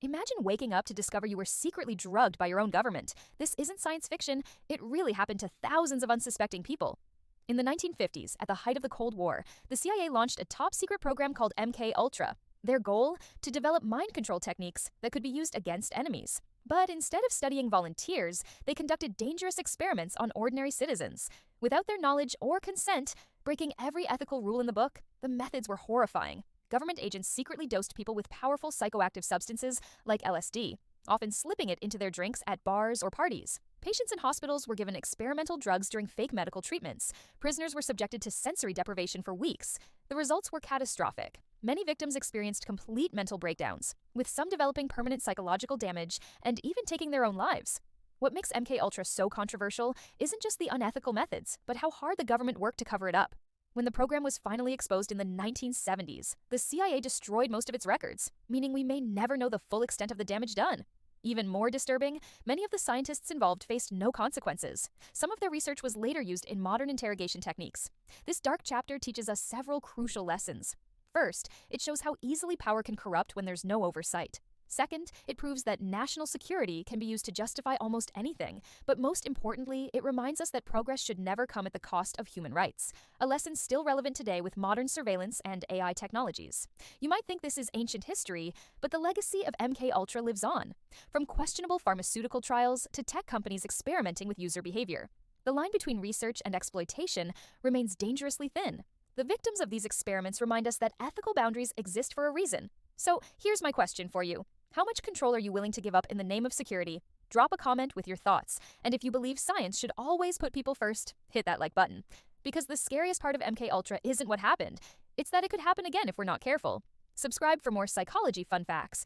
Imagine waking up to discover you were secretly drugged by your own government. This isn't science fiction, it really happened to thousands of unsuspecting people. In the 1950s, at the height of the Cold War, the CIA launched a top secret program called MK Ultra. Their goal? To develop mind control techniques that could be used against enemies. But instead of studying volunteers, they conducted dangerous experiments on ordinary citizens. Without their knowledge or consent, breaking every ethical rule in the book, the methods were horrifying. Government agents secretly dosed people with powerful psychoactive substances like LSD, often slipping it into their drinks at bars or parties. Patients in hospitals were given experimental drugs during fake medical treatments. Prisoners were subjected to sensory deprivation for weeks. The results were catastrophic. Many victims experienced complete mental breakdowns, with some developing permanent psychological damage and even taking their own lives. What makes MK Ultra so controversial isn't just the unethical methods, but how hard the government worked to cover it up. When the program was finally exposed in the 1970s, the CIA destroyed most of its records, meaning we may never know the full extent of the damage done. Even more disturbing, many of the scientists involved faced no consequences. Some of their research was later used in modern interrogation techniques. This dark chapter teaches us several crucial lessons. First, it shows how easily power can corrupt when there's no oversight. Second, it proves that national security can be used to justify almost anything. But most importantly, it reminds us that progress should never come at the cost of human rights, a lesson still relevant today with modern surveillance and AI technologies. You might think this is ancient history, but the legacy of MK Ultra lives on. From questionable pharmaceutical trials to tech companies experimenting with user behavior, the line between research and exploitation remains dangerously thin. The victims of these experiments remind us that ethical boundaries exist for a reason. So here's my question for you. How much control are you willing to give up in the name of security? Drop a comment with your thoughts. And if you believe science should always put people first, hit that like button. Because the scariest part of MK Ultra isn't what happened. It's that it could happen again if we're not careful. Subscribe for more psychology fun facts.